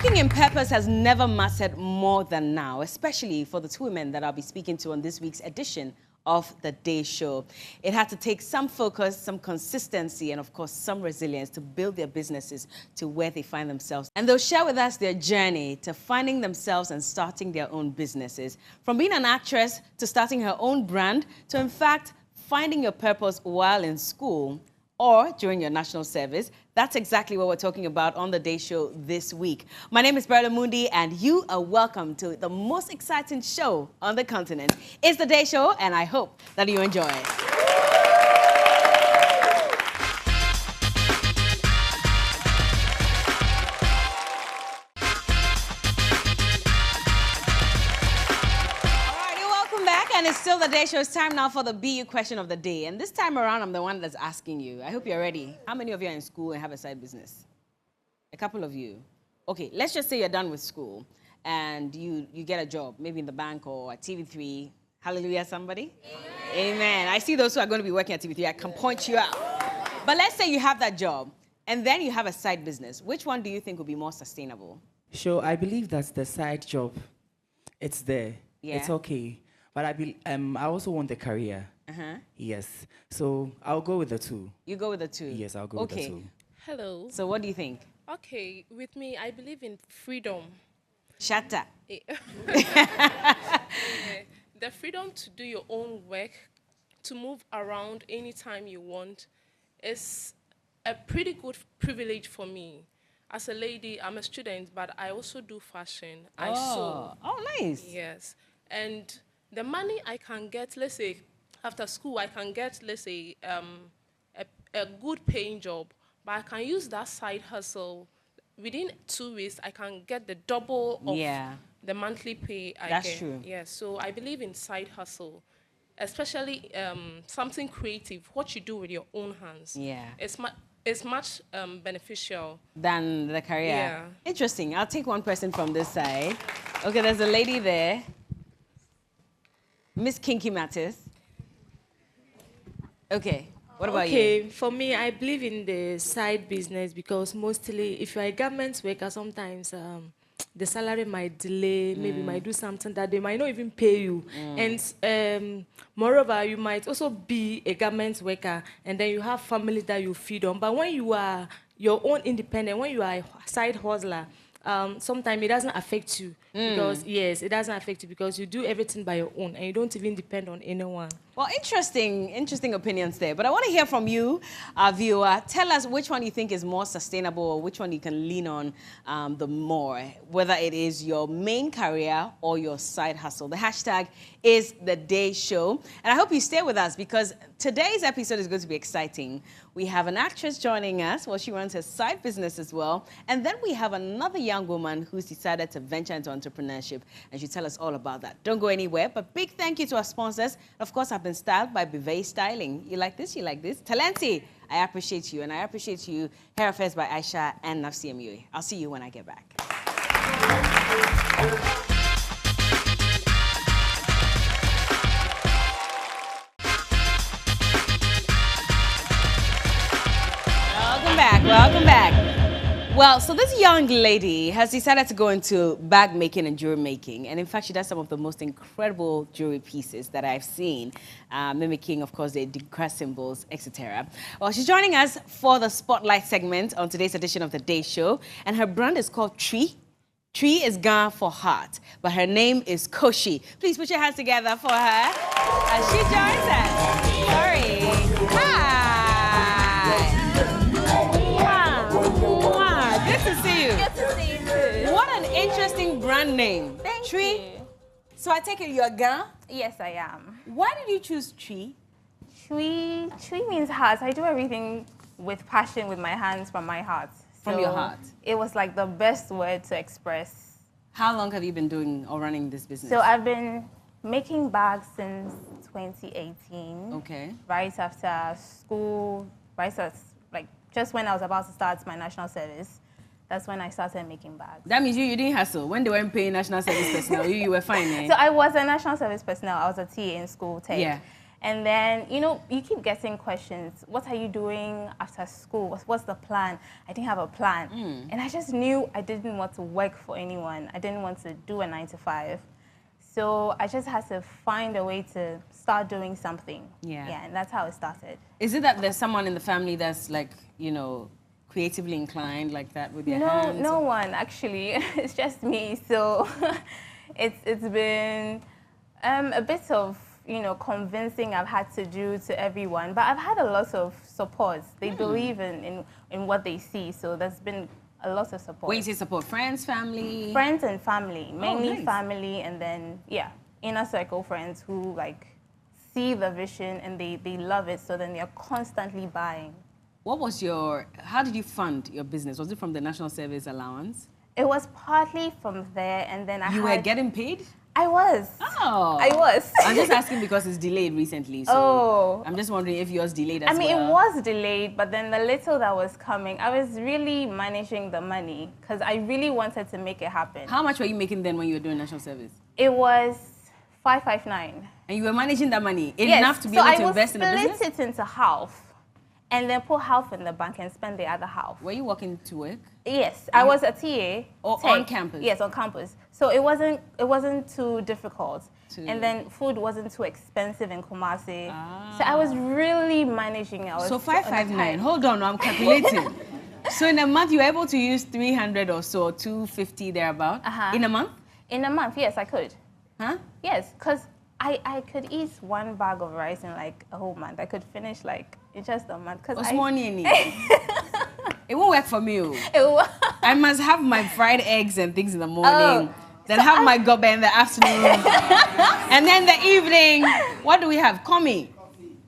Walking in purpose has never mattered more than now, especially for the two women that I'll be speaking to on this week's edition of The Day Show. It had to take some focus, some consistency, and of course, some resilience to build their businesses to where they find themselves. And they'll share with us their journey to finding themselves and starting their own businesses. From being an actress to starting her own brand to, in fact, finding your purpose while in school or during your national service. That's exactly what we're talking about on The Day Show this week. My name is Berla Mundi, and you are welcome to the most exciting show on the continent. It's The Day Show, and I hope that you enjoy it. And it's still The Day Show. It's time now for the BU question of the day. And this time around, I'm the one that's asking you. I hope you're ready. How many of you are in school and have a side business? A couple of you. Okay, let's just say you're done with school and you get a job, maybe in the bank or at TV3. Hallelujah, somebody? Amen. Amen. I see those who are going to be working at TV3. I can point you out. But let's say you have that job and then you have a side business. Which one do you think will be more sustainable? Sure, I believe that's the side job. It's there. Yeah. It's okay. But I also want the career. Yes. So I'll go with the two. You go with the two? Yes, I'll go with the two. Hello. So what do you think? Okay, with me, I believe in freedom. Shut up. The freedom to do your own work, to move around anytime you want, is a pretty good privilege for me. As a lady, I'm a student, but I also do fashion. I sew. Oh, nice. Yes. And the money I can get, let's say, after school, I can get, let's say, a good paying job, but I can use that side hustle. Within 2 weeks, I can get the double of the monthly pay I get. That's true. Yeah, so I believe in side hustle, especially something creative, what you do with your own hands. Yeah. It's much beneficial than the career. Yeah. Interesting. I'll take one person from this side. Okay, there's a lady there. Miss Kinky Mattis. Okay, what about you? Okay, for me, I believe in the side business because mostly if you're a government worker, sometimes the salary might delay, maybe might do something that they might not even pay you. And moreover, you might also be a government worker and then you have family that you feed on. But when you are your own independent, when you are a side hustler, sometimes it doesn't affect you because, yes, it doesn't affect you because you do everything by your own and you don't even depend on anyone. Well, interesting opinions there. But I want to hear from you, our viewer. Tell us which one you think is more sustainable or which one you can lean on the more, whether it is your main career or your side hustle. The hashtag is The Day Show. And I hope you stay with us because today's episode is going to be exciting. We have an actress joining us. Well, she runs her side business as well. And then we have another young woman who's decided to venture into entrepreneurship. And she'll tell us all about that. Don't go anywhere. But big thank you to our sponsors. Of course, I've been styled by Bivay Styling. You like this? You like this? Talenti, I appreciate you. And I appreciate you. Hair Affairs by Aisha and Nafsi Amui. I'll see you when I get back. Welcome back. Well, so this young lady has decided to go into bag making and jewelry making. And in fact, she does some of the most incredible jewelry pieces that I've seen, mimicking, of course, the Dinkra symbols, etc. Well, she's joining us for the Spotlight segment on today's edition of The Day Show. And her brand is called Tree. Tree is Ga for heart, but her name is Koshi. Please put your hands together for her as she joins us. Sorry. Hi. Good to see you. Good to see you too. What an interesting brand name. Thank Tree. you. So I take it you're a Ga? Yes, I am. Why did you choose Tree? Tree means heart. I do everything with passion with my hands from my heart. From your heart? It was like the best word to express. How long have you been doing or running this business? So I've been making bags since 2018. Okay. Right after school, just when I was about to start my national service. That's when I started making bags. That means you didn't hustle. When they weren't paying national service personnel, you were fine, eh? So I was a national service personnel. I was a TA in school, tech. Yeah. And then, you know, you keep getting questions. What are you doing after school? What's the plan? I didn't have a plan. And I just knew I didn't want to work for anyone. I didn't want to do a 9-to-5. So I just had to find a way to start doing something. Yeah, and that's how it started. Is it that there's someone in the family that's like, you know, creatively inclined like that with your hands? No one, actually. It's just me. So it's been a bit of, you know, convincing I've had to do to everyone. But I've had a lot of support. They believe in what they see. So there's been a lot of support. When you say support, friends, family? Friends and family. Mainly nice. family, and then, yeah, inner circle friends who, like, see the vision and they love it. So then they're constantly buying. What was how did you fund your business? Was it from the National Service Allowance? It was partly from there, and then You were getting paid? I was. Oh. I was. I'm just asking because it's delayed recently. So I'm just wondering if yours delayed as well. I mean, it was delayed, but then the little that was coming, I was really managing the money because I really wanted to make it happen. How much were you making then when you were doing national service? It was 559. And you were managing that money? Enough to be able to invest in the business? So I would split it into half and then put half in the bank and spend the other half. Were you walking to work? Yes, I was a TA. On campus? Yes, on campus. So it wasn't too difficult. And then food wasn't too expensive in Kumasi. So I was really managing. So 559, hold on, I'm calculating. So in a month, you were able to use 300 or so, 250 thereabout? In a month? In a month, yes, I could. Huh? Yes, because I could eat one bag of rice in like a whole month. I could finish like in just a month. What's morning? It won't work for me. I must have my fried eggs and things in the morning. Then have my gobe in the afternoon. And then the evening, what do we have? Coffee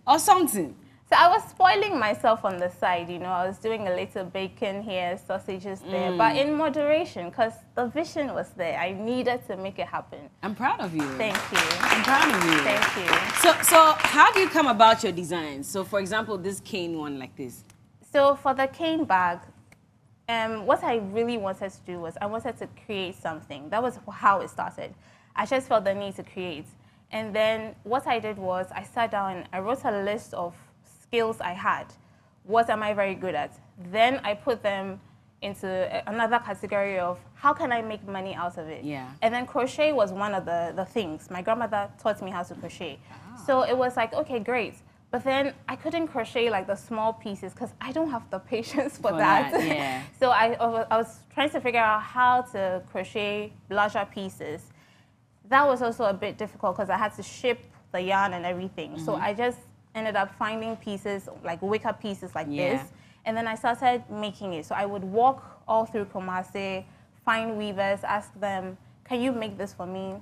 or something. So I was spoiling myself on the side, you know. I was doing a little bacon here, sausages there, but in moderation because the vision was there. I needed to make it happen. I'm proud of you. Thank you. I'm proud of you. Thank you. So how do you come about your designs? So for example, this cane one like this. So for the cane bag, what I really wanted to do was I wanted to create something. That was how it started. I just felt the need to create. And then what I did was I sat down and I wrote a list of skills I had. What am I very good at? Then I put them into another category of how can I make money out of it? Yeah. And then crochet was one of the things. My grandmother taught me how to crochet. So it was like, okay, great. But then I couldn't crochet like the small pieces because I don't have the patience for that. Yeah. So I was trying to figure out how to crochet larger pieces. That was also a bit difficult because I had to ship the yarn and everything. So I just ended up finding pieces, like wicker pieces like this. And then I started making it. So I would walk all through Kumasi, find weavers, ask them, can you make this for me?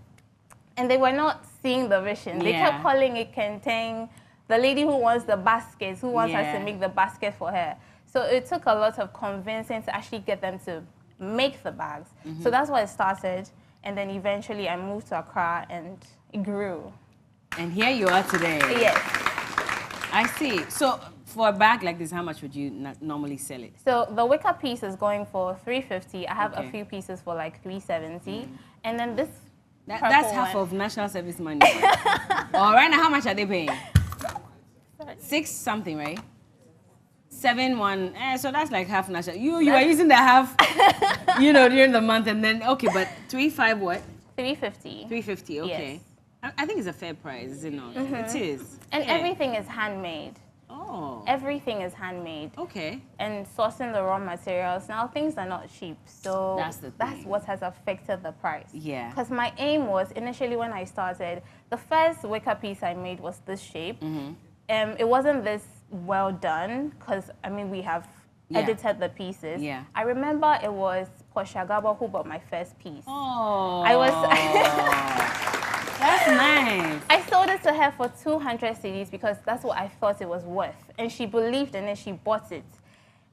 And they were not seeing the vision. They kept calling it kenteng, the lady who wants the baskets, who wants us to make the basket for her. So it took a lot of convincing to actually get them to make the bags. So that's why it started. And then eventually I moved to Accra and it grew. And here you are today. Yes. I see. So for a bag like this, how much would you normally sell it? So the wicker piece is going for 350. I have a few pieces for like 370. And then this that's half of national service money. Right now, how much are they paying? 6 something, right? 7-1. So that's like half national. You are using the half, you know, during the month, and then but 3-5 what? 350. 350. Okay. Yes. I think it's a fair price, is it not? It is. And everything is handmade. Oh. Everything is handmade. Okay. And sourcing the raw materials. Now, things are not cheap. So that's what has affected the price. Yeah. Because my aim was, initially when I started, the first wicker piece I made was this shape. It wasn't this well done, because, I mean, we have edited the pieces. Yeah. I remember it was Poshagaba who bought my first piece. Oh. I was... That's nice. I sold it to her for 200 cedis because that's what I thought it was worth. And she believed in it, she bought it.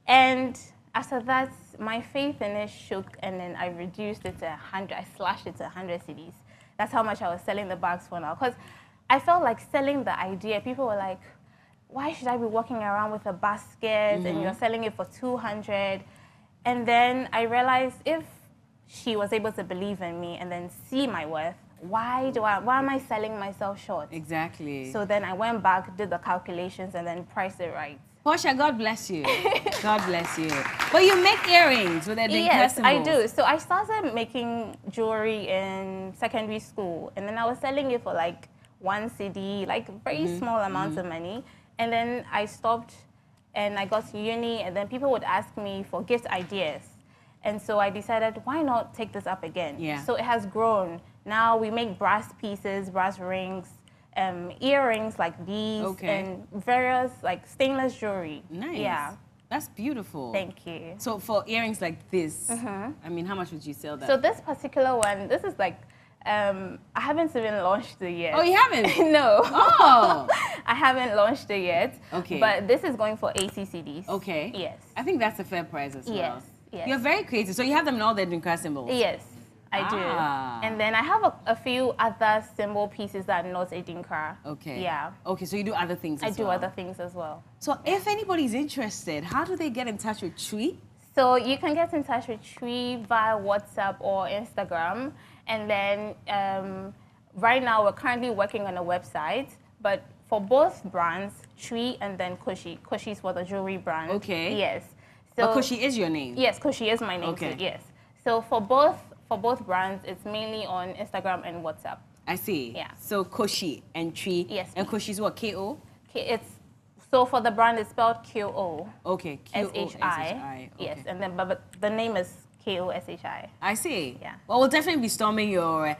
And after that, my faith in it shook, and then I reduced it to 100. I slashed it to 100 cedis. That's how much I was selling the bags for now. Because I felt like selling the idea. People were like, why should I be walking around with a basket and you're selling it for 200? And then I realized if she was able to believe in me and then see my worth, why am I selling myself short? Exactly. So then I went back, did the calculations, and then priced it right. Portia, God bless you. God bless you. But you make earrings with Adinkra Yes, symbols. I do. So I started making jewelry in secondary school, and then I was selling it for like 1 CD, like very small amounts of money. And then I stopped, and I got to uni, and then people would ask me for gift ideas. And so I decided, why not take this up again? Yeah. So it has grown. Now we make brass pieces, brass rings, earrings like these, and various like stainless jewelry. Nice. Yeah. That's beautiful. Thank you. So for earrings like this, I mean, how much would you sell that? So this particular one, this is like, I haven't even launched it yet. Oh, you haven't? No. Oh. I haven't launched it yet. Okay. But this is going for 80 CDs. Okay. Yes. I think that's a fair price as well. Yes. Yes. You're very creative. So you have them in all the Adinkra symbols? Yes, I do. And then I have a few other symbol pieces that are not Adinkra. Okay. Yeah. Okay, so you do other things as well? I do other things as well. So if anybody's interested, how do they get in touch with Chui? So you can get in touch with Chui via WhatsApp or Instagram. And then right now we're currently working on a website, but for both brands, Chui and then Kushi. Kushi's for the jewelry brand. Okay. Yes. So, but Kushi is your name? Yes, Kushi is my name. Okay. Too, yes. So for both brands, it's mainly on Instagram and WhatsApp. I see. Yeah. So Kushi and Chui. Yes. And Kushi's what? K-O? So for the brand, it's spelled Q-O. Okay. S-H-I. Okay. Yes, and then but the name is K-O-S-H-I. I see. Yeah. Well, we'll definitely be storming your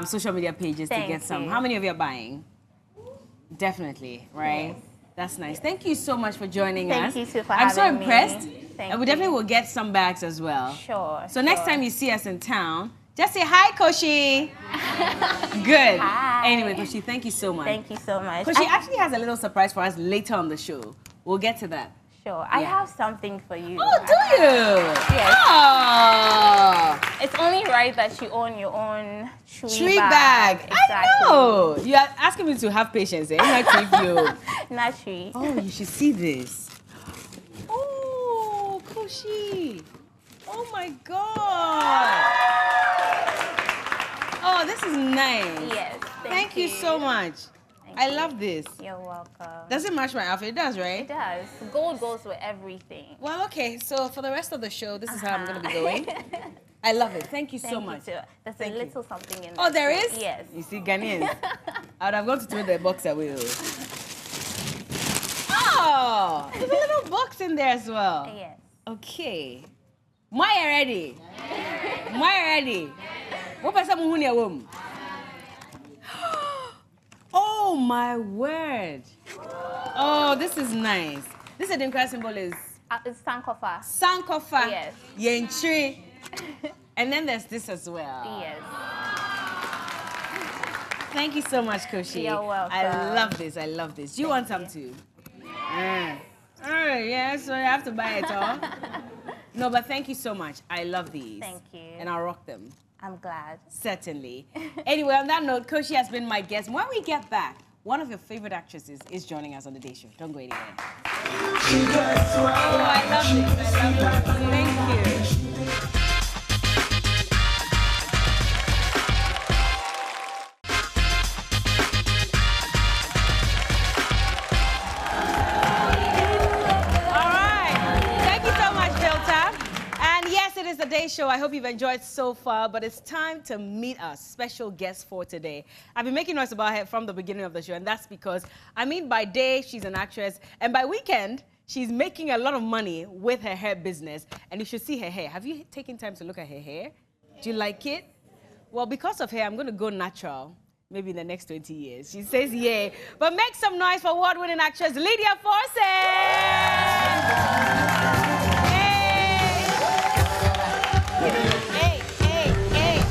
social media pages to get some. you. How many of you are buying? Definitely, right? Yes. That's nice. Thank you so much for joining us. Thank you too for I'm so having me. impressed. Thank and we you. definitely will get some bags as well. Sure. So next time you see us in town, just say hi, Koshi. Good. Hi. Anyway, Koshi, thank you so much. Thank you so much. Koshi actually has a little surprise for us later on the show. We'll get to that. Sure. I have something for you. Oh, do you? Yes. Oh. It's only right that you own your own Tree bag. Exactly. I know. You are asking me to have patience. Eh? Not with you. Not tree. Oh, you should see this. Oh, Koshi. Oh my God. Oh, this is nice. Yes. Thank you so much. I love this. You're welcome. Does it match my outfit? It does, right? It does. Gold goes with everything. Well, okay. So for the rest of the show, this is how I'm going to be going. I love it. Thank you so much. Too. There's a little something in there. Oh, there is? Yes. You see, Ghanaians. I would have gone to throw the box away. Oh, there's a little box in there as well. Yes. Okay. Maya ready? Maya ready? What person who near womb? Oh my word! Oh, this is nice. This Adinkra symbol is It's Sankofa. Sankofa. Yes. Yenchi. And then there's this as well. Yes. Thank you so much, Koshi. You're welcome. I love this. I love this. Do you want some too? Yeah, so you have to buy it all. No, but thank you so much. I love these. Thank you. And I'll rock them. I'm glad. Certainly. Anyway, on that note, Koshi has been my guest. When we get back, one of your favorite actresses is joining us on the Day Show. Don't go anywhere. Oh, I love this. I love this. Thank you. The Day Show. I hope you've enjoyed so far, but it's time to meet our special guest for today. I've been making noise about her from the beginning of the show, and that's because, by day, she's an actress, and by weekend, she's making a lot of money with her hair business, and you should see her hair. Have you taken time to look at her hair? Do you like it? Well, because of her, I'm going to go natural, maybe in the next 20 years. She says, yeah. But make some noise for award-winning actress Lydia Forson! Hey. Okay.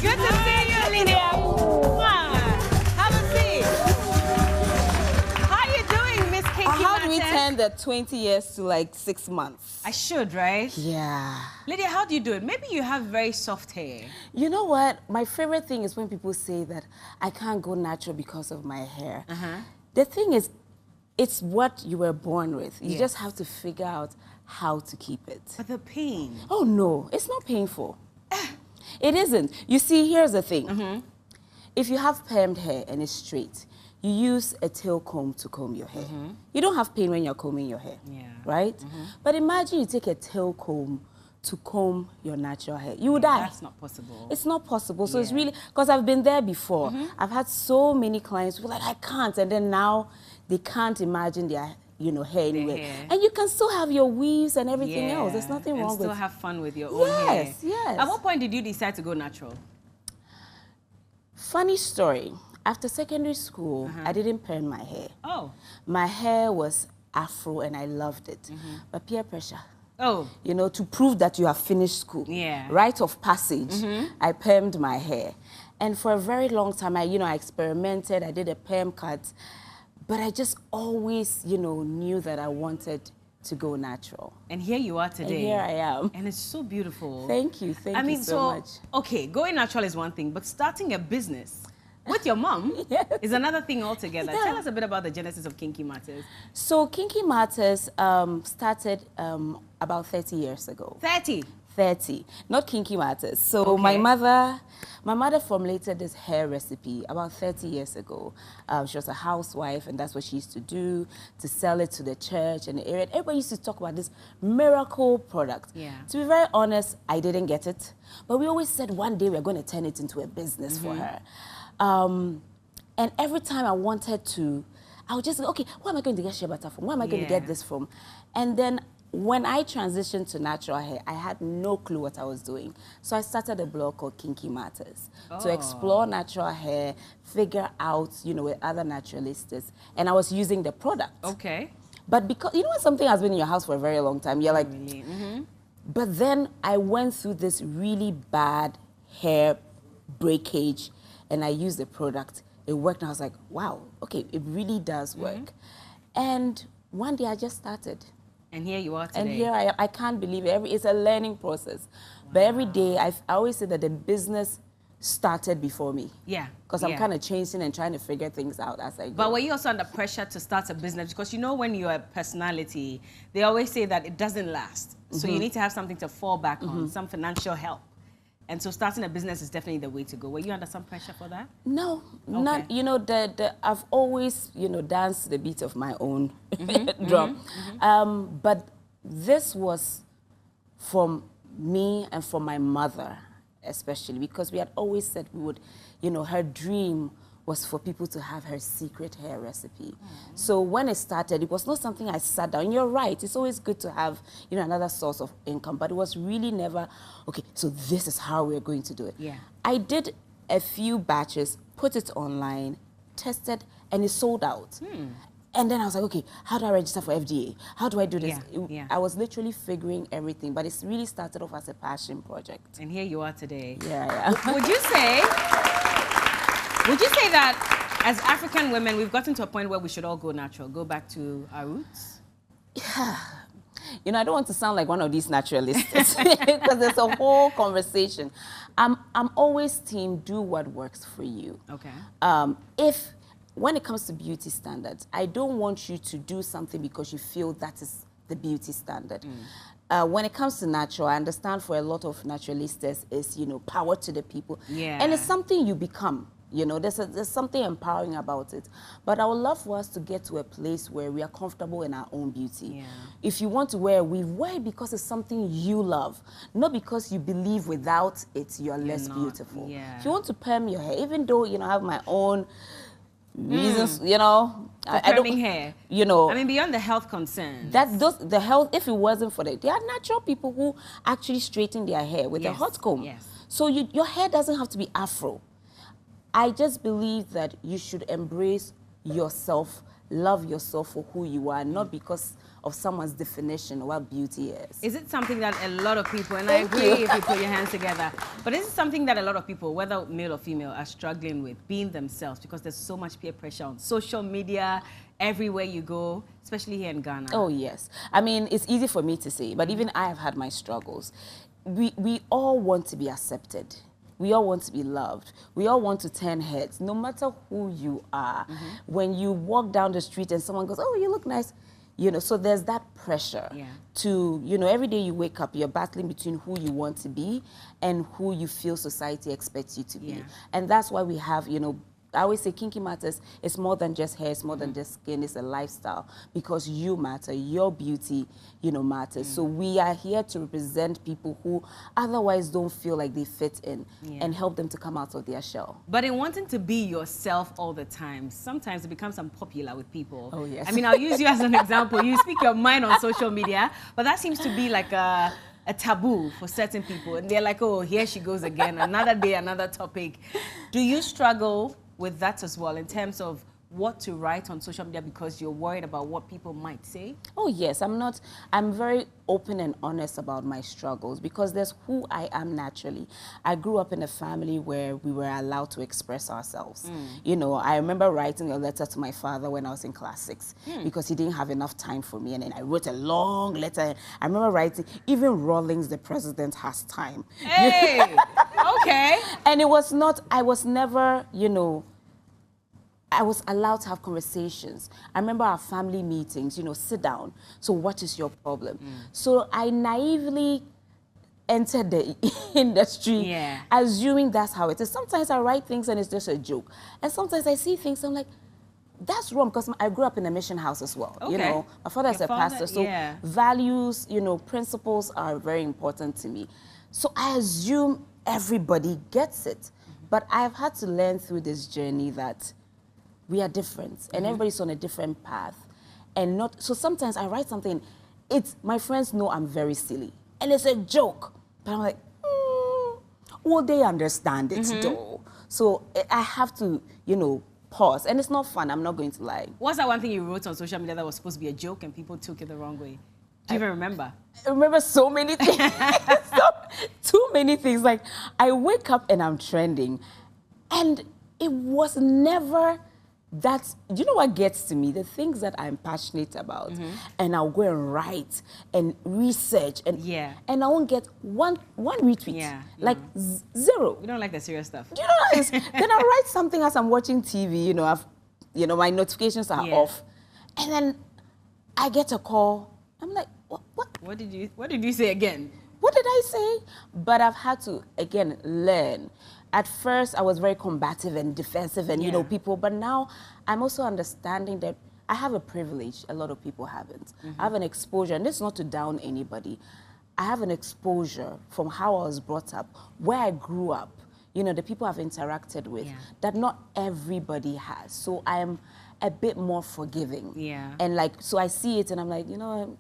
Good to see you, Lydia. Have a seat. How are you doing, Miss Kinky How do we Martin? turn the 20 years to like 6 months? I should, right? Yeah. Lydia, how do you do it? Maybe you have very soft hair. You know what? My favorite thing is when people say that I can't go natural because of my hair. The thing is, it's what you were born with. You just have to figure out how to keep it. But the pain. Oh no, it's not painful. It isn't. You see, here's the thing. If you have permed hair and it's straight, you use a tail comb to comb your hair. You don't have pain when you're combing your hair, right? But imagine you take a tail comb to comb your natural hair. You would die. That's not possible. It's not possible. So it's really, because I've been there before. I've had so many clients who are like, I can't. And then now they can't imagine their hair anyway. And you can still have your weaves and everything else. There's nothing wrong with it. And still have fun with your own hair. Yes, yes. At what point did you decide to go natural? Funny story. After secondary school, I didn't perm my hair. Oh. My hair was afro and I loved it. But peer pressure. Oh. To prove that you have finished school. Yeah. Rite of passage, I permed my hair. And for a very long time, I experimented, I did a perm cut. But I just always, knew that I wanted to go natural. And here you are today. And here I am. And it's so beautiful. Thank you. Thank you so much. Okay, going natural is one thing, but starting a business with your mom is another thing altogether. Tell us a bit about the genesis of Kinky Matters. So Kinky Matters started about 30 years ago. 30? 30, not Kinky Matters. So my mother formulated this hair recipe about 30 years ago. She was a housewife, and that's what she used to do, to sell it to the church and the area. Everybody used to talk about this miracle product. Yeah. To be very honest, I didn't get it. But we always said one day we're going to turn it into a business for her. And every time I wanted to, I would just say, okay, where am I going to get shea butter from? Where am I going to get this from? And then when I transitioned to natural hair, I had no clue what I was doing. So I started a blog called Kinky Matters to explore natural hair, figure out, with other naturalists. And I was using the product. Okay. But because, when something has been in your house for a very long time, you're like, really? But then I went through this really bad hair breakage and I used the product. It worked and I was like, wow, okay, it really does work. And one day I just started. And here you are today. And here I am. I can't believe it. It's a learning process. Wow. But every day, I always say that the business started before me. Yeah. Because I'm kind of changing and trying to figure things out as I go. But were you also under pressure to start a business? Because when you're a personality, they always say that it doesn't last. So you need to have something to fall back on, some financial help. And so starting a business is definitely the way to go. Were you under some pressure for that? No, not. I've always, danced to the beat of my own drum. But this was from me and from my mother, especially, because we had always said we would, her dream was for people to have her secret hair recipe. So when it started, it was not something I sat down. You're right, it's always good to have, another source of income, but it was really never, okay, so this is how we're going to do it. Yeah. I did a few batches, put it online, tested, and it sold out. And then I was like, okay, how do I register for FDA? How do I do this? I was literally figuring everything, but it's really started off as a passion project. And here you are today. Yeah. Would you say that as African women, we've gotten to a point where we should all go natural, go back to our roots? Yeah. I don't want to sound like one of these naturalists because there's a whole conversation. I'm always team do what works for you. Okay. When it comes to beauty standards, I don't want you to do something because you feel that is the beauty standard. When it comes to natural, I understand for a lot of naturalistas is, power to the people. Yeah. And it's something you become. There's something empowering about it. But I would love for us to get to a place where we are comfortable in our own beauty. Yeah. If you want to wear a weave, wear it because it's something you love, not because you believe without it you're less beautiful. Yeah. If you want to perm your hair, even though, I have my own reasons, I don't, hair. I mean, beyond the health concerns. The health, if it wasn't for that, there are natural people who actually straighten their hair with a hot comb. Yes. So your hair doesn't have to be afro. I just believe that you should embrace yourself, love yourself for who you are, not because of someone's definition of what beauty is. Is it something that a lot of people, and I agree if you put your hands together, but is it something that a lot of people, whether male or female, are struggling with, being themselves, because there's so much peer pressure on social media, everywhere you go, especially here in Ghana? Oh, yes. I mean, it's easy for me to say, but even I have had my struggles. We all want to be accepted. we all want to be loved. We all want to turn heads, no matter who you are. When you walk down the street and someone goes, oh, you look nice, you know, so there's that pressure to, you know, every day you wake up, you're battling between who you want to be and who you feel society expects you to be. And that's why we have, you know, I always say Kinky Matters is more than just hair, it's more than just skin, it's a lifestyle, because you matter, your beauty, you know, matters. So we are here to represent people who otherwise don't feel like they fit in and help them to come out of their shell. But in wanting to be yourself all the time, sometimes it becomes unpopular with people. Oh, yes. I mean, I'll use you as an example. You speak your mind on social media, but that seems to be like a taboo for certain people. And they're like, oh, here she goes again, another day, another topic. Do you struggle with that as well, in terms of what to write on social media because you're worried about what people might say? Oh yes, I'm very open and honest about my struggles because there's who I am naturally. I grew up in a family where we were allowed to express ourselves. You know, I remember writing a letter to my father when I was in class 6 because he didn't have enough time for me, and then I wrote a long letter. I remember writing, even Rawlings, the president, has time. Hey, okay. And it was not, I was never, you know, I was allowed to have conversations. I remember our family meetings, you know, sit down. So what is your problem? So I naively entered the industry, assuming that's how it is. Sometimes I write things and it's just a joke. And sometimes I see things, I'm like, that's wrong, because I grew up in a mission house as well. You know, my father is a pastor, so values, you know, principles are very important to me. So I assume everybody gets it. But I've had to learn through this journey that we are different, and everybody's on a different path. And not, so sometimes I write something, my friends know I'm very silly, and it's a joke. But I'm like, will they understand it though? So I have to, you know, pause. And it's not fun, I'm not going to lie. What's that one thing you wrote on social media that was supposed to be a joke and people took it the wrong way? Do you even remember? I remember so many things. Too many things. Like, I wake up and I'm trending, and it was never that. You know what gets to me? The things that I'm passionate about, and I'll go and write and research, and and I won't get one retweet. Like zero. You don't like the serious stuff. Do you know what it is? Then I'll write something as I'm watching TV. You know, my notifications are off, and then I get a call. I'm like, what did you say again? What did I say? But I've had to, again, learn. At first, I was very combative and defensive and, you know, people. But now, I'm also understanding that I have a privilege a lot of people haven't. I have an exposure, and this is not to down anybody. I have an exposure from how I was brought up, where I grew up, you know, the people I've interacted with, that not everybody has. So I am a bit more forgiving. And like, so I see it and I'm like, you know,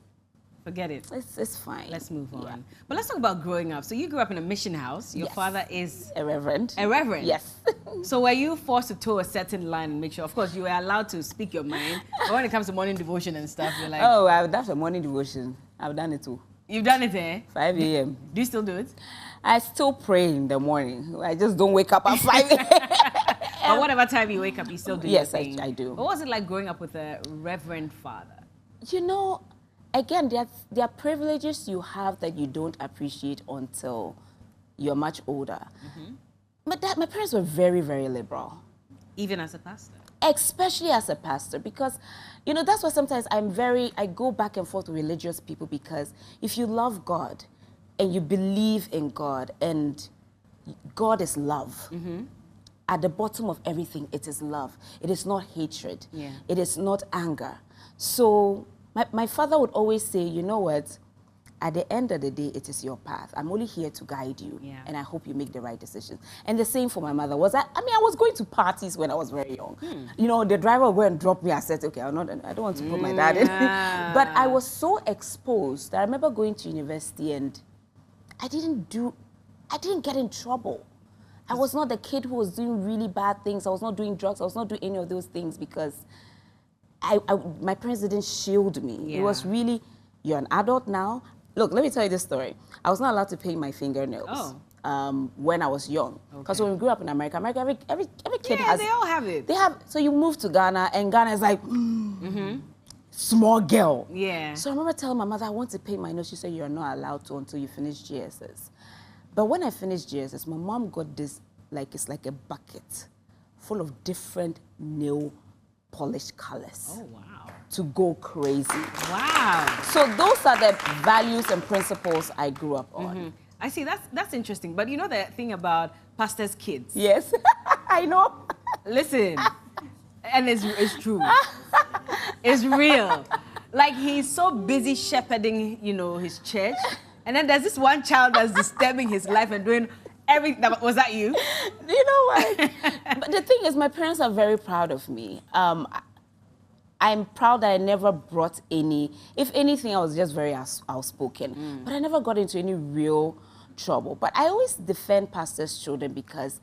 forget it. It's fine. Let's move on. But let's talk about growing up. So you grew up in a mission house. Your father is a reverend. A reverend? Yes. So were you forced to toe a certain line and make sure, of course, you were allowed to speak your mind, but when it comes to morning devotion and stuff, you're like... Oh, that's a morning devotion. I've done it too. You've done it, eh? 5 a.m. Do you still do it? I still pray in the morning. I just don't wake up at 5 a.m. But whatever time you wake up, you still do your thing. Yes, I do. What was it like growing up with a reverend father? You know, again, there are privileges you have that you don't appreciate until you're much older. But my parents were very, very liberal. Even as a pastor? Especially as a pastor, because, you know, that's why sometimes I go back and forth with religious people, because if you love God and you believe in God, and God is love, at the bottom of everything, it is love. It is not hatred. It is not anger. So my father would always say, you know what, at the end of the day, it is your path. I'm only here to guide you, and I hope you make the right decisions. And the same for my mother was, I was going to parties when I was very young. You know, the driver would go and drop me. I said, okay, I don't want to put my dad in. But I was so exposed that I remember going to university and I didn't get in trouble. I was not the kid who was doing really bad things. I was not doing drugs. I was not doing any of those things because my parents didn't shield me. It was really, you're an adult now. Look, let me tell you this story. I was not allowed to paint my fingernails when I was young. Because when we grew up in America, every kid has... they all have it. They have, so you move to Ghana, and Ghana is like, small girl. So I remember telling my mother, I want to paint my nails. She said, you're not allowed to until you finish GSS. But when I finished GSS, my mom got this, like, it's like a bucket full of different nail polish colors. Oh, wow. To go crazy. Wow. So those are the values and principles I grew up on. I see, that's interesting. But you know the thing about pastors' kids? Yes, I know. Listen, and it's true. It's real. Like, he's so busy shepherding, you know, his church. And then there's this one child that's disturbing his life and doing everything. Was that you? You know what? But the thing is, my parents are very proud of me. I'm proud that I never brought any, if anything, I was just very outspoken. But I never got into any real trouble. But I always defend pastors' children because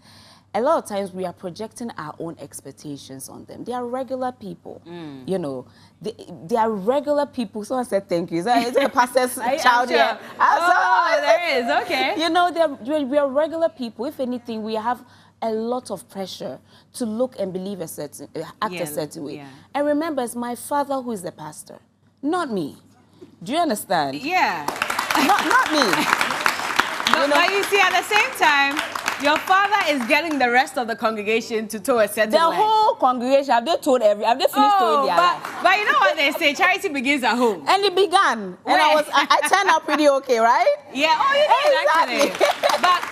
a lot of times we are projecting our own expectations on them. They are regular people, you know. They are regular people. Someone said thank you. Is that a pastor's child here? Sure. Oh, there is, okay. You know, we are regular people. If anything, we have a lot of pressure to look and believe a certain, act a certain way. Yeah. And remember, it's my father who is the pastor, not me. Do you understand? Yeah. Not me. But you see, at the same time, your father is getting the rest of the congregation to toe a certain The line. whole congregation, have they finished towing their life? But you know what they say, charity begins at home. And it began. And I turned out pretty okay, right? Yeah, oh, you did Exactly. actually. But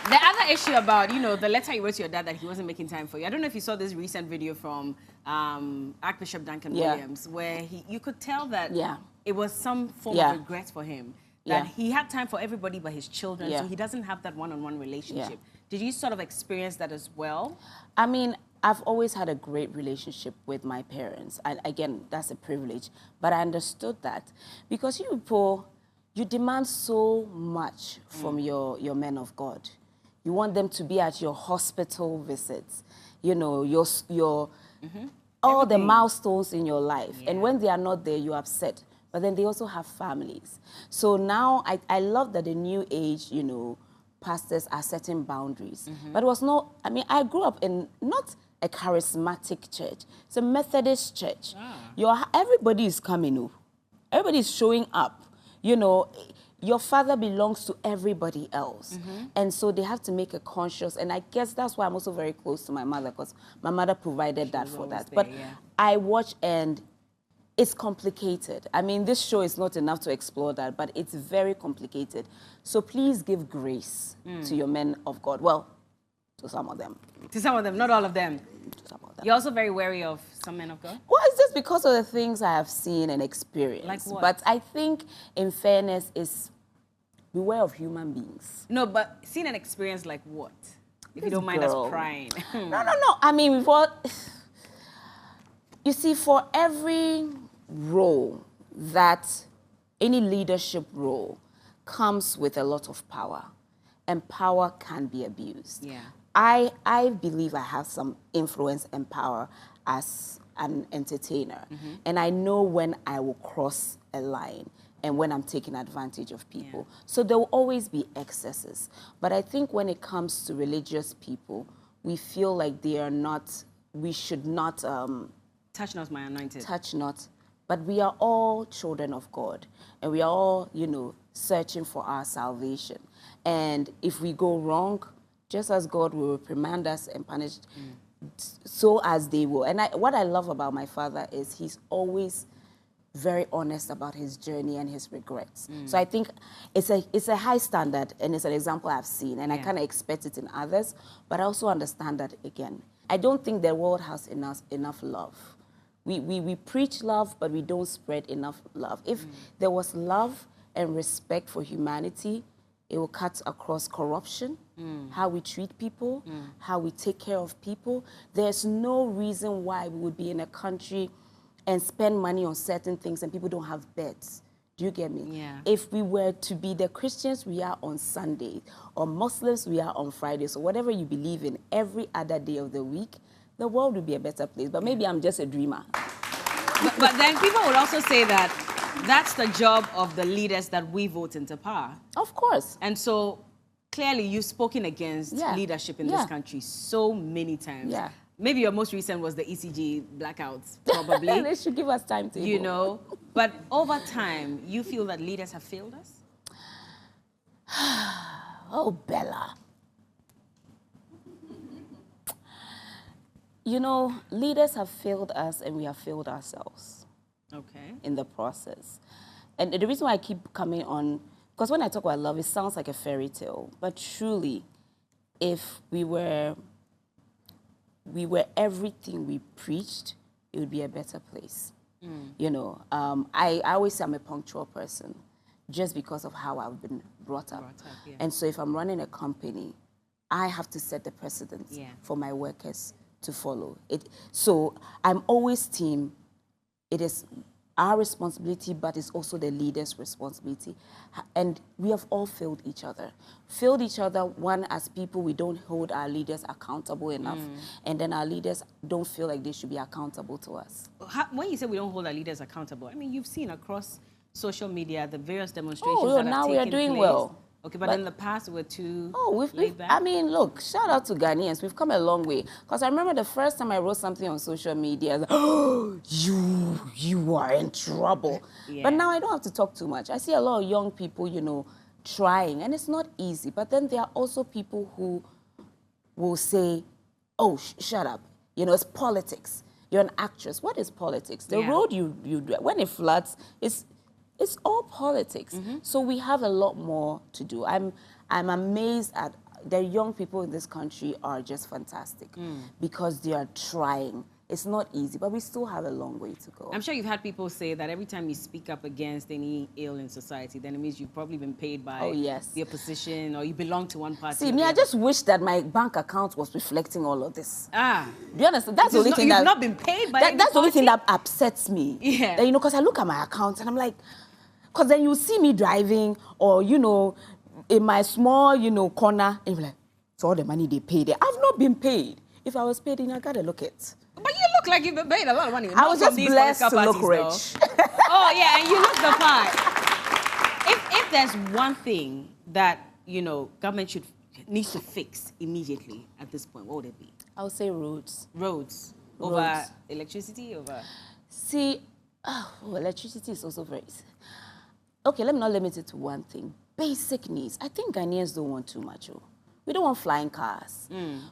the other issue about, you know, the letter you wrote to your dad that he wasn't making time for you. I don't know if you saw this recent video from Archbishop Duncan Williams, where you could tell that it was some form of regret for him. That he had time for everybody but his children, so he doesn't have that one-on-one relationship. Did you sort of experience that as well? I mean, I've always had a great relationship with my parents. And again, that's a privilege. But I understood that. Because you people, you demand so much from your men of God. You want them to be at your hospital visits, you know, all the milestones in your life. And when they are not there, you're upset. But then they also have families. So now I love that the new age, you know, pastors are setting boundaries. But it was not, I mean, I grew up in not a charismatic church. It's a Methodist church. Everybody is coming. Everybody is showing up. You know, your father belongs to everybody else. And so they have to make a conscious, and I guess that's why I'm also very close to my mother, because my mother provided that for that. But I watch, and it's complicated. I mean, this show is not enough to explore that, but it's very complicated. So please give grace to your men of God. Well, to some of them. To some of them, not all of them. To some of them. You're also very wary of some men of God? Well, it's just because of the things I have seen and experienced. Like what? But I think, in fairness, is beware of human beings. No, but seen and experienced like what? If you don't mind us prying. No. I mean, you see, for every role any leadership role comes with a lot of power, and power can be abused. Yeah. I believe I have some influence and power as an entertainer, and I know when I will cross a line and when I'm taking advantage of people. So there will always be excesses. But I think when it comes to religious people, we feel like we should not... touch not my anointed. Touch not. But we are all children of God. And we are all, you know, searching for our salvation. And if we go wrong, just as God will reprimand us and punish, so as they will. And what I love about my father is he's always very honest about his journey and his regrets. So I think it's a high standard, and it's an example I've seen. And I kind of expect it in others. But I also understand that, again, I don't think the world has enough love. We preach love, but we don't spread enough love. If there was love and respect for humanity, it will cut across corruption, how we treat people, how we take care of people. There's no reason why we would be in a country and spend money on certain things and people don't have beds. Do you get me? Yeah. If we were to be the Christians, we are on Sunday, or Muslims, we are on Friday. So whatever you believe in every other day of the week, the world would be a better place. But maybe I'm just a dreamer. But then people would also say that that's the job of the leaders that we vote into power. Of course. And so clearly you've spoken against leadership in this country so many times. Yeah. Maybe your most recent was the ECG blackouts, probably. They should give us time to you know. But over time, you feel that leaders have failed us? Oh, Bella. You know, leaders have failed us and we have failed ourselves. Okay. In the process. And the reason why I keep coming on, because when I talk about love, it sounds like a fairy tale. But truly, if we were everything we preached, it would be a better place. You know, I always say I'm a punctual person just because of how I've been brought up. Yeah. And so if I'm running a company, I have to set the precedent for my workers to follow. So I'm always team. It is our responsibility, but it's also the leader's responsibility. And we have all failed each other. Failed each other, one, as people, we don't hold our leaders accountable enough. And then our leaders don't feel like they should be accountable to us. When you say we don't hold our leaders accountable, I mean, you've seen across social media the various demonstrations that have taken place. Oh, now we are doing well. Okay, but in the past, we were too we've I mean, look, shout out to Ghanaians. We've come a long way. Because I remember the first time I wrote something on social media, I was like, oh, you are in trouble. Yeah. But now I don't have to talk too much. I see a lot of young people, you know, trying, and it's not easy. But then there are also people who will say, oh, shut up. You know, it's politics. You're an actress. What is politics? The road you do, when it floods, it's all politics. So we have a lot more to do. I'm amazed at the young people in this country are just fantastic because they are trying. It's not easy, but we still have a long way to go. I'm sure you've had people say that every time you speak up against any ill in society, then it means you've probably been paid by the opposition or you belong to one party. See, me, I just wish that my bank account was reflecting all of this. Do you understand? That's the only thing you've not been paid by that's the only thing that upsets me. Yeah. That, you know, because I look at my account and I'm like, because then you see me driving or, you know, in my small, you know, corner, and you're like, so all the money they pay there. I've not been paid. If I was paid, then I got to look at. But you look like you've been paid a lot of money. I was just blessed to look rich. Oh, yeah, and you look the part. If there's one thing that, you know, government needs to fix immediately at this point, what would it be? I would say roads. Roads. Over electricity? Over... See, electricity is also very... Okay, let me not limit it to one thing. Basic needs. I think Ghanaians don't want too much. We don't want flying cars.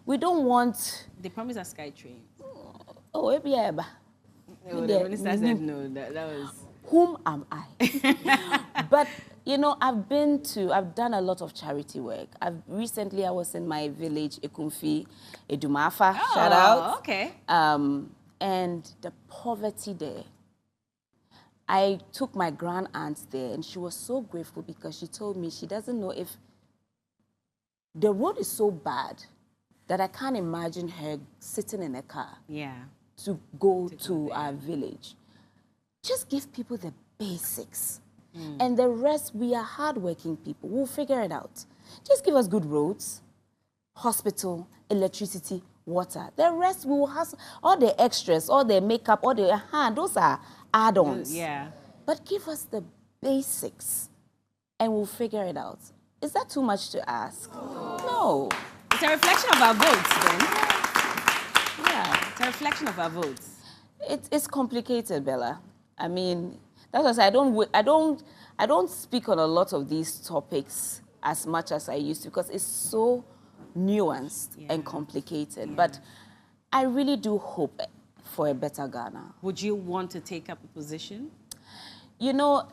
We don't want... They promised us SkyTrain. Oh, yeah. No, the minister said no. That was... Whom am I? But, you know, I've done a lot of charity work. Recently, I was in my village, Ekumfi, Edumafa, shout out. Okay. And the poverty there. I took my grand aunt there, and she was so grateful because she told me she doesn't know if the road is so bad that I can't imagine her sitting in a car to go to our village. Just give people the basics. And the rest, we are hardworking people. We'll figure it out. Just give us good roads, hospital, electricity, water. The rest, we will have all the extras, all the makeup, all the those are add-ons. Yeah. But give us the basics and we'll figure it out. Is that too much to ask? No. It's a reflection of our votes, then. Yeah, it's a reflection of our votes. It's complicated, Bella. I mean, that's why I say I don't speak on a lot of these topics as much as I used to because it's so nuanced and complicated. But I really do hope for a better Ghana. Would you want to take up a position? You know,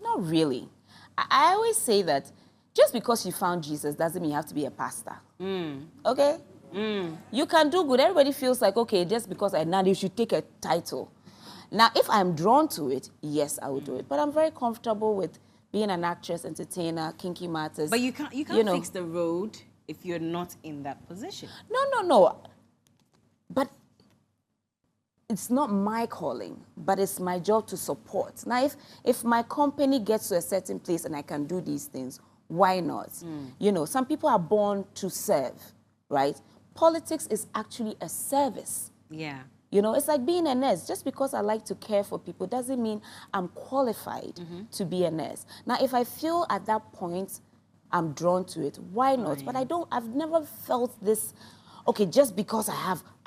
not really. I always say that just because you found Jesus doesn't mean you have to be a pastor. Okay? You can do good. Everybody feels like, okay, just because you should take a title. Now, if I'm drawn to it, yes, I will do it. But I'm very comfortable with being an actress, entertainer, kinky matters. But you can't fix the road if you're not in that position. No. But it's not my calling, but it's my job to support. Now, if my company gets to a certain place and I can do these things, why not? You know, some people are born to serve, right? Politics is actually a service. Yeah. You know, it's like being a nurse. Just because I like to care for people doesn't mean I'm qualified to be a nurse. Now, if I feel at that point I'm drawn to it, why not? But I've never felt this, okay, just because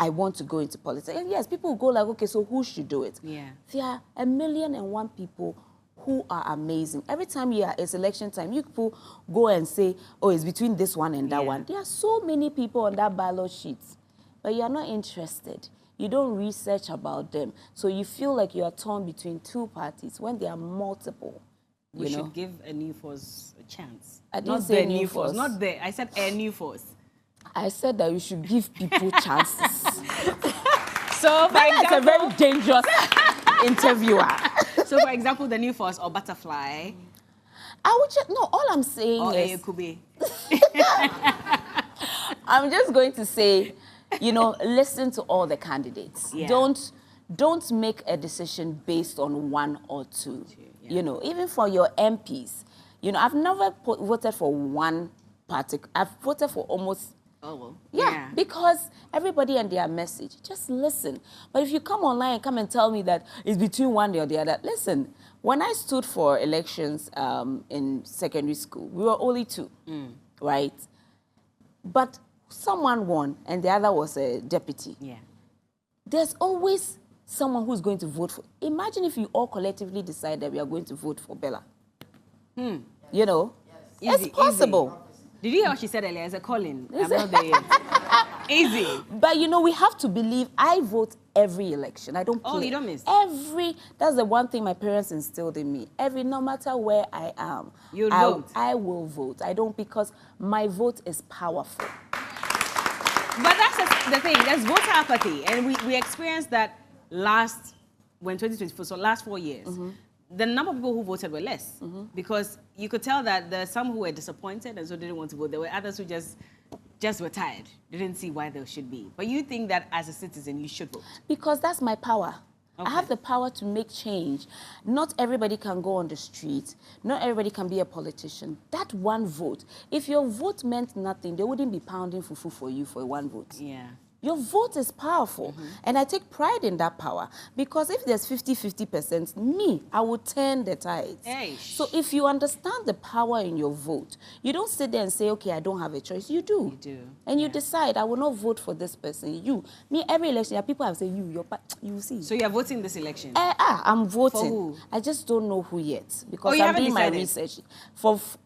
I want to go into politics. And yes, people go like, okay, so who should do it? Yeah. There are 1,000,001 people who are amazing. Every time it's election time, you people go and say, oh, it's between this one and that one. There are so many people on that ballot sheet, but you are not interested. You don't research about them. So you feel like you are torn between two parties when there are multiple. We should give a new force a chance. I didn't say new force. Not there. I said a new force. I said that we should give people chances. So, for example, a very dangerous interviewer. So, for example, the new force or butterfly. I would just, no, all I'm saying is... it could be. I'm just going to say, you know, listen to all the candidates. Yeah. Don't make a decision based on one or two. Yeah. You know, even for your MPs. You know, I've never voted for one party. I've voted for almost... Oh, well. Yeah, because everybody and their message. Just listen. But if you come online and come and tell me that it's between one or the other, listen. When I stood for elections in secondary school, we were only two, right? But someone won, and the other was a deputy. Yeah. There's always someone who's going to vote for. Imagine if you all collectively decide that we are going to vote for Berla. You know, it's possible. Easy. Did you hear what she said earlier? It's a calling. I'm not there yet. Easy. But, you know, we have to believe I vote every election. I don't play. Oh, you don't miss? That's the one thing my parents instilled in me. No matter where I am, you'll vote. I will vote. I don't, because my vote is powerful. But that's the thing. There's voter apathy. And we experienced that when 2024, so last 4 years. The number of people who voted were less because you could tell that there are some who were disappointed and so didn't want to vote. There were others who just were tired. They didn't see why there should be. But you think that as a citizen, you should vote? Because that's my power. Okay. I have the power to make change. Not everybody can go on the street. Not everybody can be a politician. That one vote, if your vote meant nothing, they wouldn't be pounding fufu for you for one vote. Yeah. Your vote is powerful, and I take pride in that power, because if there's 50-50%, I would turn the tides. So if you understand the power in your vote, you don't sit there and say, okay, I don't have a choice. You do. You do. And you decide, I will not vote for this person. Every election, people have said, you see. So you're voting this election? I'm voting. For who? I just don't know who yet, because I'm doing my research.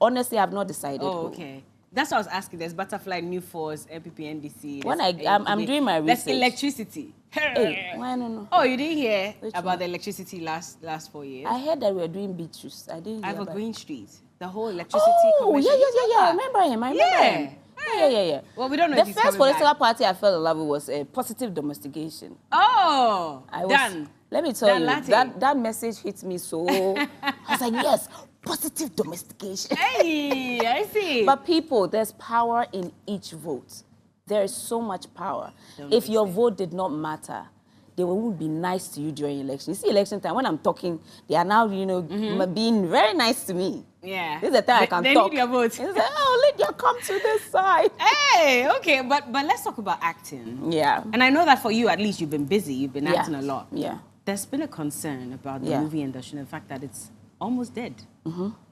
Honestly, I've not decided who. Okay. That's what I was asking. There's Butterfly, New Force, MPP, NDC. When I'm doing my research. There's electricity. Hey, I don't know. Oh, you didn't hear about the electricity last 4 years? I heard that we were doing Beatrice. I didn't hear about Green Street. The whole electricity commission. Yeah. I remember him. Yeah. Well, we don't know the first political party I fell in love with was Positive Domestication. Oh, done. Let me tell you, that message hit me so... I was like, yes, positive domestication. Hey, I see. But people, there's power in each vote. There is so much power. If your vote did not matter, they wouldn't be nice to you during election. You see, election time, when I'm talking, they are now, being very nice to me. Yeah. This is the time I can talk. They need your vote. It's like, oh, Lydia, come to this side. Hey, okay, but let's talk about acting. Yeah. And I know that for you, at least, you've been busy. You've been acting a lot. Yeah. There's been a concern about the movie industry and the fact that it's almost dead.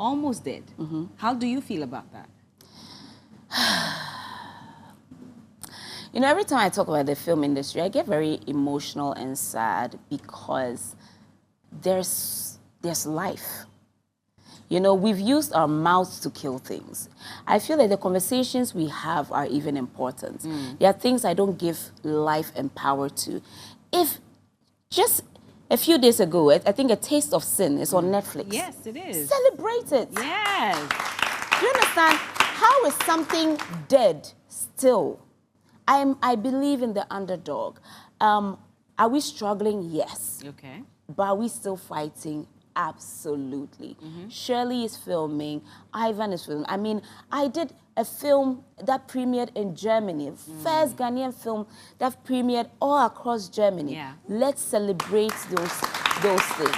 Almost dead. How do you feel about that? Every time I talk about the film industry, I get very emotional and sad because there's life. We've used our mouths to kill things. I feel like the conversations we have are even important. There are things I don't give life and power to. If just a few days ago, I think A Taste of Sin is on Netflix. Yes, it is. Celebrate it. Yes. Do you understand? How is something dead still? I believe in the underdog. Are we struggling? Yes. Okay. But are we still fighting? Absolutely. Shirley is filming. Ivan is filming. I mean, I did a film that premiered in Germany, first Ghanaian film that premiered all across Germany. Yeah. Let's celebrate those things.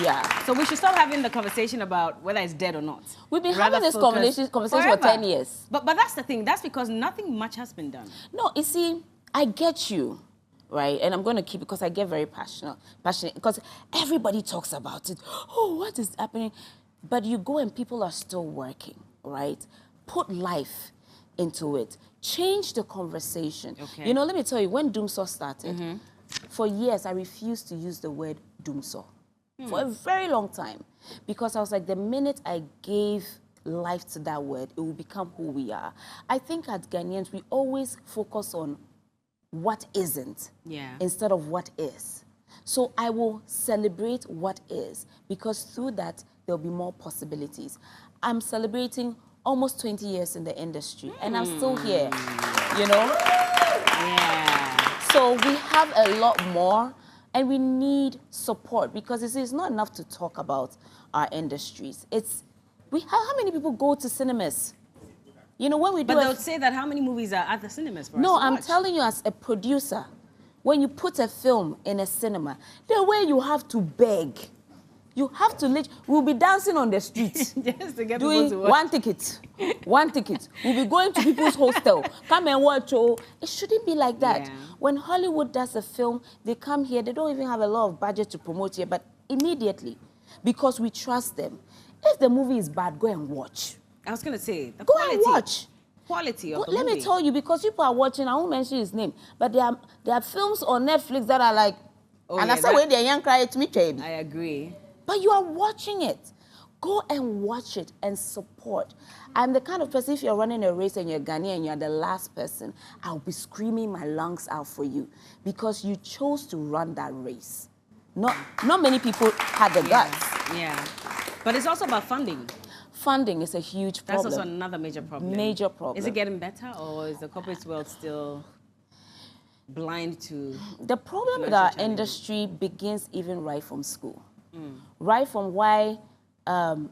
Yeah. So we should stop having the conversation about whether it's dead or not. We've been having this conversation for 10 years. But that's the thing. That's because nothing much has been done. No, you see, I get you. Right, and I'm going to keep it because I get very passionate because everybody talks about it. Oh, what is happening? But you go and people are still working, right? Put life into it. Change the conversation. Okay. Let me tell you, when Doomsaw started, for years I refused to use the word Doomsaw. for a very long time. Because I was like, the minute I gave life to that word, it will become who we are. I think as Ghanaians, we always focus on what isn't instead of what is. So I will celebrate what is, because through that, there'll be more possibilities. I'm celebrating almost 20 years in the industry, and I'm still here, you know? Yeah. So we have a lot more, and we need support, because it's not enough to talk about our industries. How many people go to cinemas? You know, when we do. But they'll say that how many movies are at the cinemas for us to watch? No, I'm telling you, as a producer, when you put a film in a cinema, the way you have to beg, you have to we'll be dancing on the streets. Just to get doing people to watch. one ticket. We'll be going to people's hostel. Come and watch. Oh, it shouldn't be like that. Yeah. When Hollywood does a film, they come here. They don't even have a lot of budget to promote here, but immediately, because we trust them. If the movie is bad, go and watch. I was going to say, the go quality. And watch. Quality of the Let movie. me tell you, because people are watching, I won't mention his name, but there are films on Netflix that are like, and I said, when they're young, cry to me, I agree. But you are watching it. Go and watch it and support. I'm the kind of person, if you're running a race and you're Ghanaian and you're the last person, I'll be screaming my lungs out for you, because you chose to run that race. Not many people had the guts. Yeah. But it's also about funding. Funding is a huge problem. That's also another major problem. Major problem. Is it getting better, or is the corporate world still blind to... The problem with our industry begins even right from school. Right from why,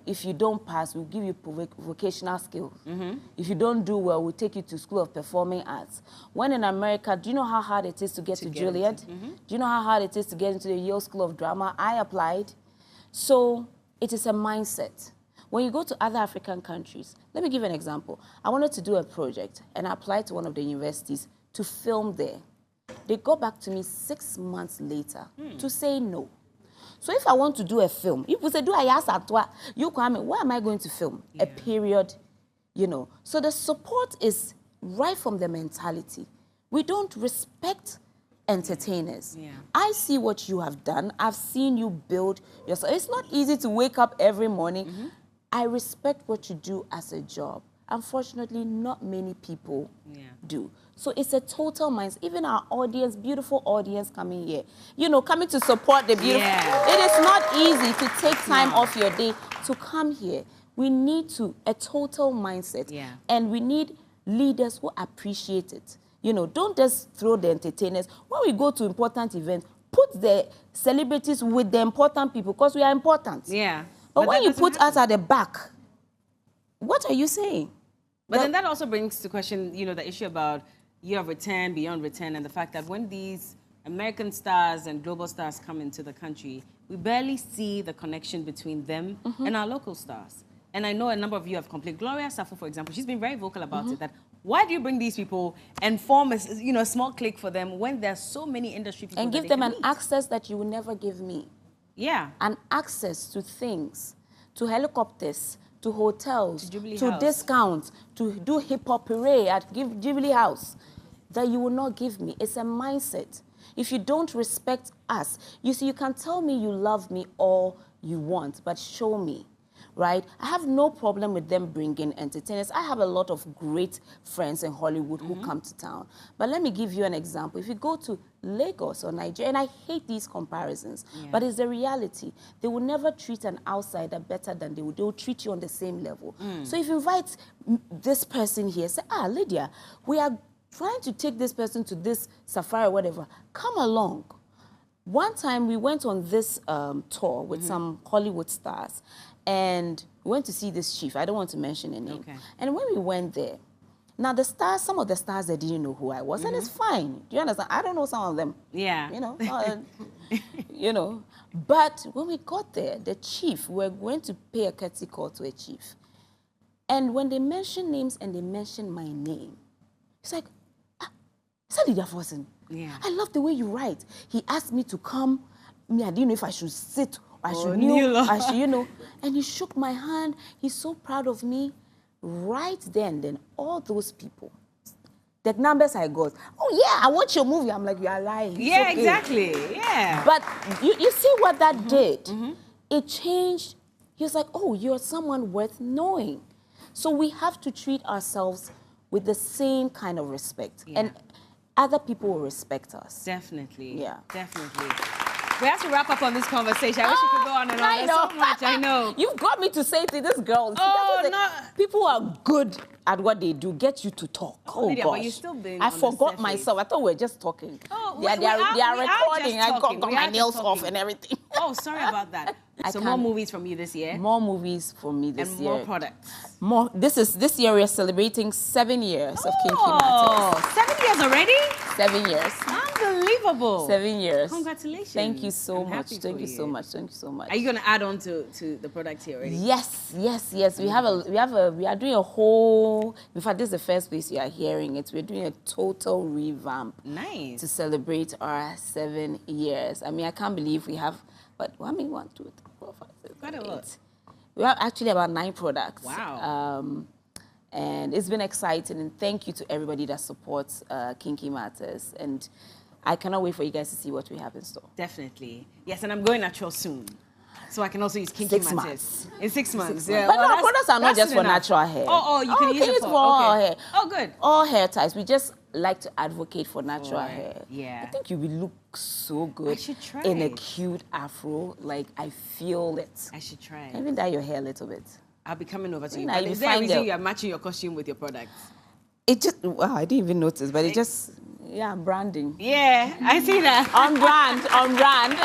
if you don't pass, we'll give you vocational skills. If you don't do well, we'll take you to School of Performing Arts. When in America, do you know how hard it is to get to Juilliard? Do you know how hard it is to get into the Yale School of Drama? I applied. So it is a mindset. When you go to other African countries, let me give an example. I wanted to do a project, and I applied to one of the universities to film there. They got back to me 6 months later to say no. So if I want to do a film, if you say, do I ask at what, you come, where am I going to film? A period, you know. So the support is right from the mentality. We don't respect entertainers. I see what you have done. I've seen you build yourself. It's not easy to wake up every morning. I respect what you do as a job. Unfortunately, not many people do. So it's a total mindset. Even our audience, beautiful audience coming here, you know, coming to support the beautiful. It is not easy to take time off your day to come here. We need a total mindset. And we need leaders who appreciate it. You know, don't just throw the entertainers. When we go to important events, put the celebrities with the important people, because we are important. But when you put us at the back, what are you saying? But then that also brings to question, you know, the issue about year of return, beyond return, and the fact that when these American stars and global stars come into the country, we barely see the connection between them and our local stars. And I know a number of you have complained. Gloria Safo, for example, she's been very vocal about it, that why do you bring these people and form a small clique for them when there's so many industry people and give them an access that you will never give me? An access to things, to helicopters, to hotels, to discounts, to do hip-hop parade at Jubilee House that you will not give me. It's a mindset. If you don't respect us, you see, you can tell me you love me all you want, but show me, right? I have no problem with them bringing entertainers. I have a lot of great friends in Hollywood who come to town. But let me give you an example. If you go to Lagos or Nigeria, and I hate these comparisons, but it's the reality. They will never treat an outsider better than they will treat you on the same level. So if you invite this person here, say, Lydia, we are trying to take this person to this safari or whatever, come along. One time we went on this tour with some Hollywood stars, and we went to see this chief. I don't want to mention a name. And when we went there, now the stars, some of the stars, they didn't know who I was, and it's fine. Do you understand? I don't know some of them. You know, you know. But when we got there, the chief, we were going to pay a courtesy call to a chief. And when they mentioned names and they mentioned my name, it's like, is that Lydia Forson? I love the way you write. He asked me to come. I didn't know if I should sit or I should kneel. You know. And he shook my hand. He's so proud of me. Right then, all those people the numbers I got. Oh yeah, I watch your movie. I'm like, you are lying. It's Yeah, okay. exactly. Yeah. But you see what that did? It changed. He was like, oh, you're someone worth knowing. So we have to treat ourselves with the same kind of respect. Yeah. And other people will respect us. Definitely. Yeah. Definitely. We have to wrap up on this conversation. I wish we could go on and on. I There's know. so much, I know. You've got me to say to this girl. Oh, no. People who are good at what they do get you to talk. Oh, Lydia, gosh. but you've still been I on the forgot surface. myself. I thought we were just talking. Oh, they are we are recording. just I talking. got We my are just nails off talking. and everything. Oh, sorry about that. So more movies from you this year? More movies for me this and year. more products? More. This year we are celebrating 7 years of Kinky Oh, Matters. 7 years already? 7 years. Unbelievable. 7 years. Congratulations. Thank you so I'm much. happy Thank for you so much. Thank you so much. Are you going to add on to the product here already? Yes. We are doing a whole. In fact, this is the first place you are hearing it. We're doing a total revamp. Nice. To celebrate our 7 years. I mean, I can't believe we have. But 1, 2, 3, 4, 5, 6, 7, 8. We have actually about 9 products. Wow. And it's been exciting. And thank you to everybody that supports Kinky Matters. And I cannot wait for you guys to see what we have in store. Definitely. Yes, and I'm going natural soon. So I can also use Kinky 6 Matters. months. In 6 months. Yeah, Yeah. but well, no, products are not just for natural hair. Oh, you can use it for all hair. Oh, good. All hair types. We just like to advocate for natural hair. Yeah. I think you will look so good I should try in a it. cute afro. Like, I feel it. I should try it. Even dye your hair a little bit. I'll be coming over to you. Nah, But you is there a find reason out. you are matching your costume with your products? It just, wow, I didn't even notice, but it just, yeah, branding. Yeah, I see that. On brand, on brand.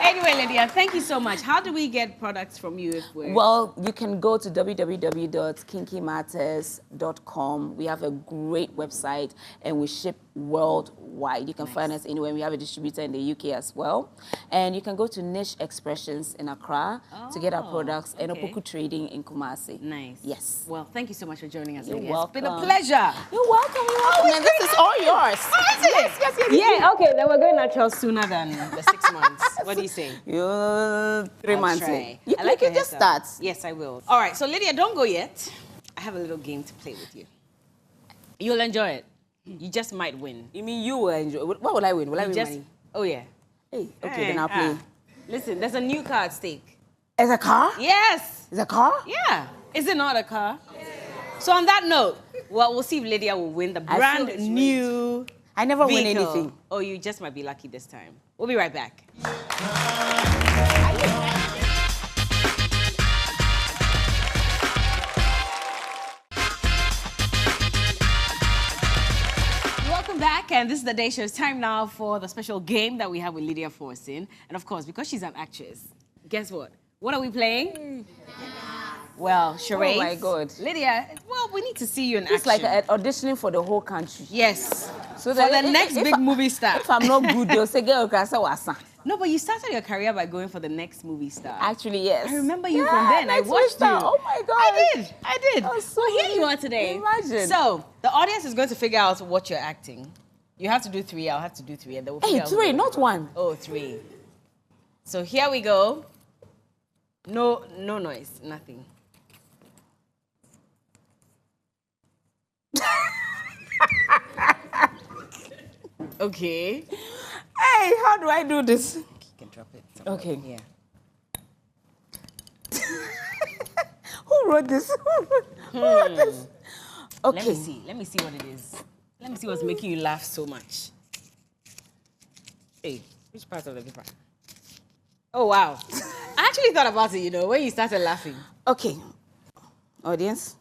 Anyway, Lydia, thank you so much. How do we get products from you if we're... Well, you can go to www.kinkymatters.com. We have a great website and we ship worldwide. You can find us anywhere. We have a distributor in the UK as well. And you can go to Niche Expressions in Accra to get our products and Opoku Trading in Kumasi. Nice. Yes. Well, thank you so much for joining us. You're Lydia. welcome. It's been a pleasure. You're welcome. You're welcome. And this is all yours. Oh, is it? Yes. Yeah, okay, then we're going natural sooner than the 6 months. What do you say? 3 I'll months. try. You I like can your just hairstyle. start. Yes, I will. All right, so Lydia, don't go yet. I have a little game to play with you. You'll enjoy it. You just might win. You mean you will enjoy? What will I win? Will I win money? Oh, yeah. Hey, okay, then I'll play. Listen, there's a new car at stake. Is a car? Yes. Is a car? Yeah. Is it not a car? So on that note, well, we'll see if Lydia will win the brand new I never win vehicle. anything. Oh, you just might be lucky this time. We'll be right back. Welcome back, and this is the Day Show. It's time now for the special game that we have with Lydia Forson. And of course, because she's an actress, guess what? What are we playing? Well, charades. Oh my God. Lydia, well, we need to see you in action. It's like auditioning for the whole country. Yes. So for the next big movie star. If I'm not good, they'll say, girl, wasa. No, but you started your career by going for the next movie star. Actually, yes. I remember you from then. I Next watched you. star. Oh my God. I did. Oh, so well, here you are today. Imagine. So, the audience is going to figure out what you're acting. You have to do 3, I'll have to do 3, and then we'll figure Hey, out 3, who- not 1. Oh, 3. So here we go. No noise, nothing. Okay. Hey, how do I do this? You can drop it. somewhere. Okay. Yeah. Who wrote this? Who wrote this? Okay. Let me see. Let me see what it is. Let me see what's making you laugh so much. Hey, which part of the paper? Oh, wow. I actually thought about it, you know, when you started laughing. Okay. Audience.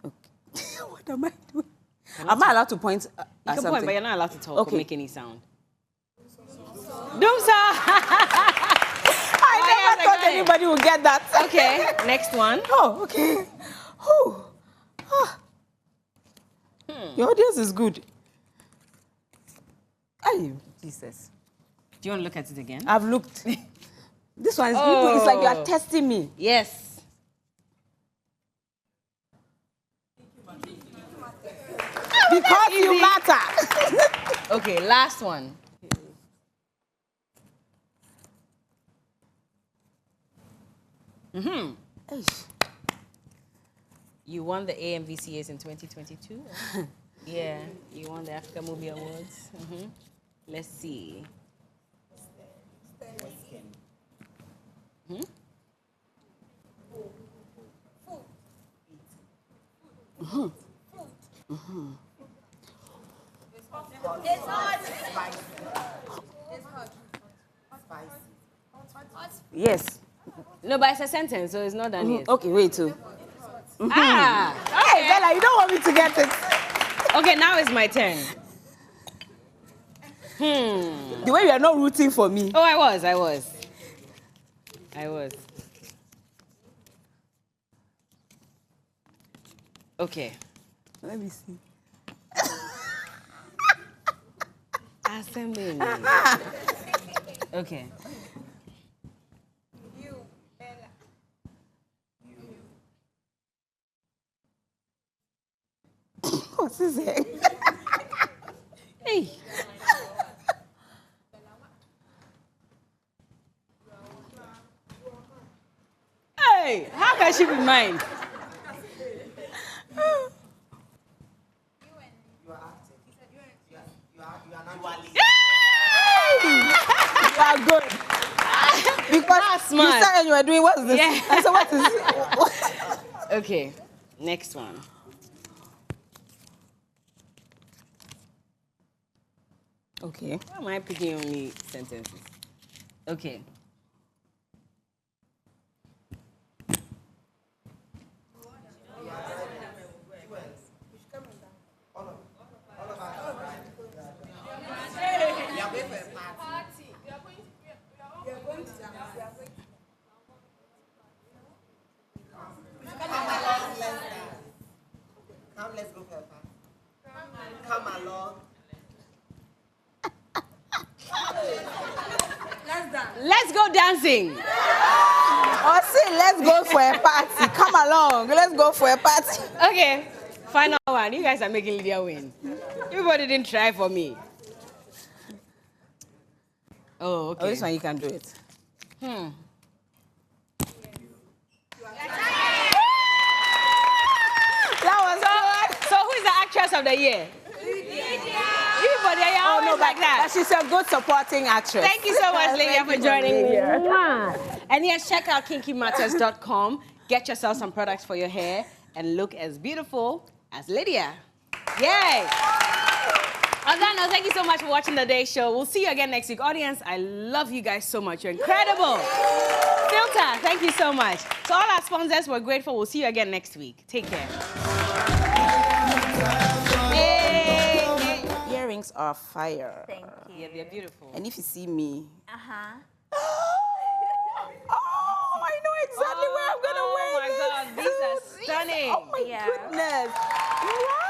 Okay. What am I doing? Am I allowed to point at You can something? point, but you're not allowed to talk Okay. or make any sound. Doomsa! I never thought anybody would get that. Okay, next one. Oh, okay. Oh. Ah. Your audience is good. Ay, Jesus. Do you want to look at it again? I've looked. This one is it's like you are testing me. Yes. Because you matter. Okay, last one. You won the AMVCAs in 2022? Yeah, you won the Africa Movie Awards. Let's see. It's hot. Yes. No, but it's a sentence, so it's not done yet. Okay, wait too. Ah! Hey, Bella, you don't want me to get it. Okay, now it's my turn. The way you are not rooting for me. Oh, I was. Okay. Let me see. Assembly. Okay. You, Bella. What's his name? Hey. Hey, how can she be mine? You are good. Because you said and you were doing, what's this? Yeah. I said, what is it? Okay, next one. Okay. Why am I picking only sentences? Okay. Let's go for a party. Come along. Let's go dancing. Or say, let's go for a party. Come along. Let's go for a party. Okay, final one. You guys are making Lydia win. Everybody didn't try for me. Oh, okay. Oh, this one you can do it. That was so who is the actress of the year? Everybody, are you always like that? But she's a good supporting actress. Thank you so much, Lydia, for joining me. And yes, check out kinkymatters.com. Get yourself some products for your hair and look as beautiful as Lydia. Yay! On that note, thank you so much for watching the Day Show. We'll see you again next week. Audience, I love you guys so much. You're incredible. Filter, thank you so much. To all our sponsors, we're grateful. We'll see you again next week. Take care. Hey. Earrings are fire. Thank you. Yeah, they're beautiful. And if you see me, Uh-huh. oh, I know exactly where I'm gonna wear Oh my this. God, these are stunning. Oh my Yeah. goodness. Wow.